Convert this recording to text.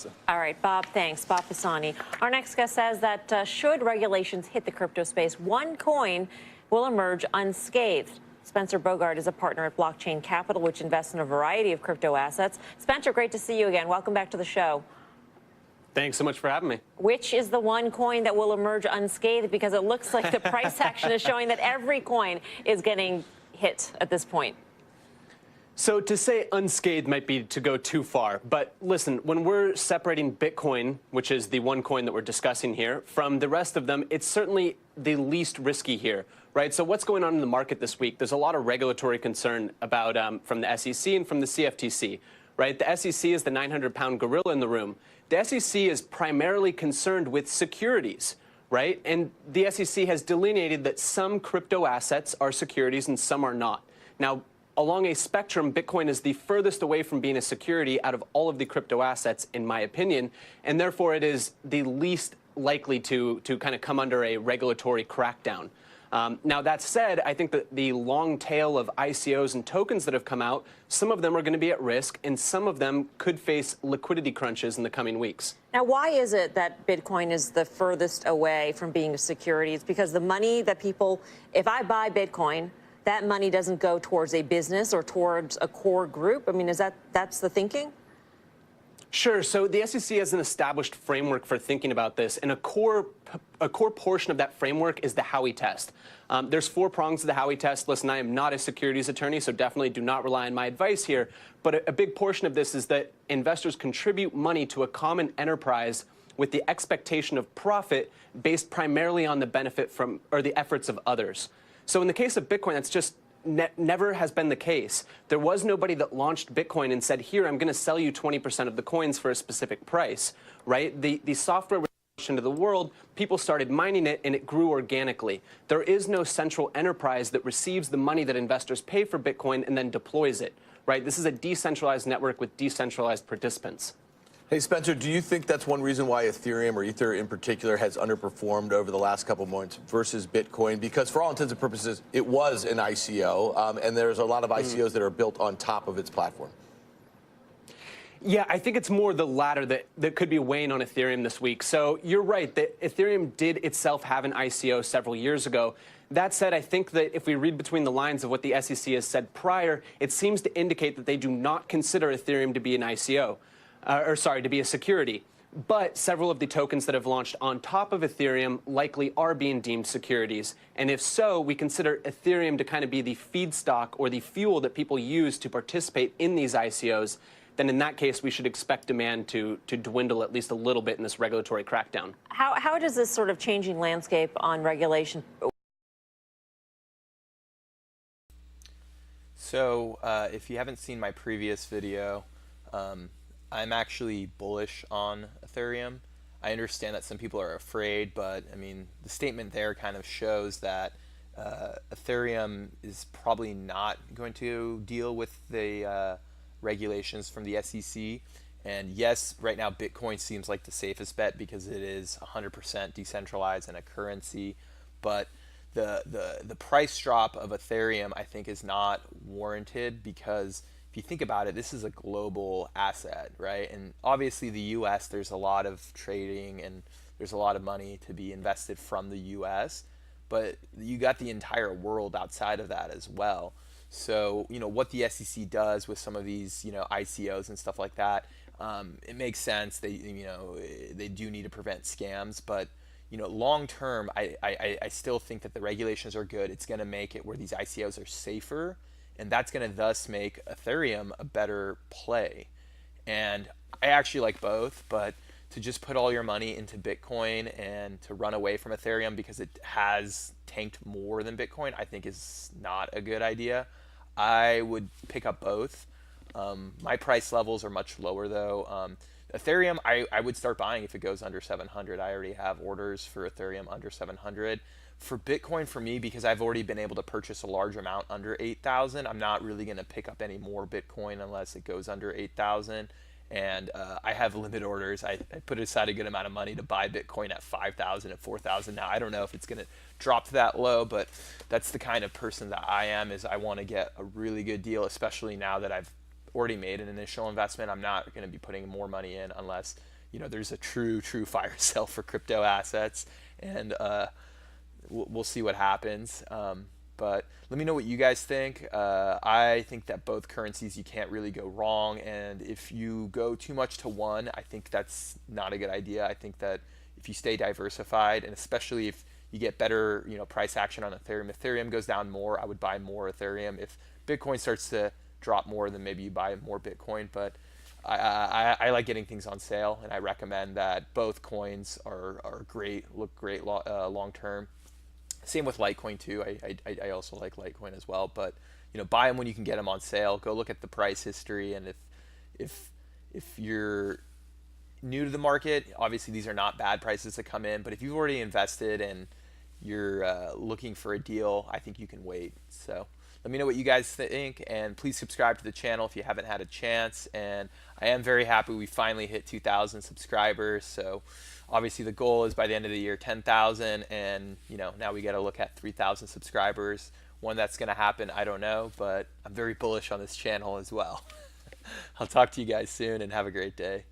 Melissa. All right, Bob, thanks. Bob Pisani. Our next guest says that should regulations hit the crypto space, one coin will emerge unscathed. Spencer Bogart is a partner at Blockchain Capital, which invests in a variety of crypto assets. Spencer, great to see you again. Welcome back to the show. Thanks so much for having me. Which is the one coin that will emerge unscathed? Because it looks like the price action is showing that every coin is getting hit at this point. So to say unscathed might be to go too far. But listen, when we're separating Bitcoin, which is the one coin that we're discussing here, from the rest of them, it's certainly the least risky here, right? So what's going on in the market this week? There's a lot of regulatory concern about from the SEC and from the CFTC, right? The SEC is the 900-pound gorilla in the room. The SEC is primarily concerned with securities, right? And the SEC has delineated that some crypto assets are securities and some are not. Now, along a spectrum, Bitcoin is the furthest away from being a security out of all of the crypto assets, in my opinion, and therefore it is the least likely to kind of come under a regulatory crackdown. Now, that said, I think that the long tail of ICOs and tokens that have come out, some of them are going to be at risk, and some of them could face liquidity crunches in the coming weeks. Now, why is it that Bitcoin is the furthest away from being a security? It's because the money that people, if I buy Bitcoin, that money doesn't go towards a business or towards a core group? I mean, that's the thinking? Sure. So the SEC has an established framework for thinking about this, and a core portion of that framework is the Howey test. There's 4 prongs of the Howey test. Listen, I am not a securities attorney, so definitely do not rely on my advice here. But a big portion of this is that investors contribute money to a common enterprise with the expectation of profit based primarily on the benefit from or the efforts of others. So in the case of Bitcoin, that's just never has been the case. There was nobody that launched Bitcoin and said, here, I'm going to sell you 20% of the coins for a specific price, right? The software was launched into the world, people started mining it, and it grew organically. There is no central enterprise that receives the money that investors pay for Bitcoin and then deploys it, right? This is a decentralized network with decentralized participants. Hey, Spencer, do you think that's one reason why Ethereum, or Ether in particular, has underperformed over the last couple of months versus Bitcoin? Because for all intents and purposes, it was an ICO, and there's a lot of ICOs that are built on top of its platform. Yeah, I think it's more the latter that could be weighing on Ethereum this week. So you're right that Ethereum did itself have an ICO several years ago. That said, I think that if we read between the lines of what the SEC has said prior, it seems to indicate that they do not consider Ethereum to be an ICO. To be a security. But several of the tokens that have launched on top of Ethereum likely are being deemed securities. And if so, we consider Ethereum to kind of be the feedstock or the fuel that people use to participate in these ICOs. Then in that case, we should expect demand to dwindle at least a little bit in this regulatory crackdown. How does this sort of changing landscape on regulation? So if you haven't seen my previous video, I'm actually bullish on Ethereum. I understand that some people are afraid, but I mean, the statement there kind of shows that Ethereum is probably not going to deal with the regulations from the SEC. And yes, right now Bitcoin seems like the safest bet because it is 100% decentralized and a currency, but the price drop of Ethereum I think is not warranted because if you think about it, this is a global asset, right? And obviously the US, there's a lot of trading and there's a lot of money to be invested from the US, but you got the entire world outside of that as well. So, you know, what the SEC does with some of these, you know, ICOs and stuff like that, it makes sense. They do need to prevent scams, but you know, long term, I still think that the regulations are good. It's going to make it where these ICOs are safer, and that's going to thus make Ethereum a better play. And I actually like both, but to just put all your money into Bitcoin and to run away from Ethereum because it has tanked more than Bitcoin, I think is not a good idea. I would pick up both. My price levels are much lower though. Ethereum, I would start buying if it goes under 700. I already have orders for Ethereum under 700. For Bitcoin, for me, because I've already been able to purchase a large amount under 8,000, I'm not really going to pick up any more Bitcoin unless it goes under 8,000. And I have limited orders. I put aside a good amount of money to buy Bitcoin at 5,000, at 4,000. Now, I don't know if it's going to drop to that low, but that's the kind of person that I am, is I want to get a really good deal, especially now that I've already made an initial investment. I'm not going to be putting more money in unless, you know, there's a true fire sale for crypto assets, and we'll see what happens. But let me know what you guys think. I think that both currencies, you can't really go wrong. And if you go too much to one, I think that's not a good idea. I think that if you stay diversified, and especially if you get better, you know, price action on Ethereum. Ethereum goes down more, I would buy more Ethereum. If Bitcoin starts to drop more, then maybe you buy more Bitcoin. But I like getting things on sale, and I recommend that both coins are great, look great long term. Same with Litecoin too. I also like Litecoin as well. But you know, buy them when you can get them on sale. Go look at the price history, and if you're new to the market, obviously these are not bad prices to come in. But if you've already invested and you're looking for a deal, I think you can wait. So let me know what you guys think, and please subscribe to the channel if you haven't had a chance. And I am very happy we finally hit 2,000 subscribers. So obviously the goal is by the end of the year 10,000, and you know, now we got to look at 3,000 subscribers. When that's going to happen, I don't know, but I'm very bullish on this channel as well. I'll talk to you guys soon, and have a great day.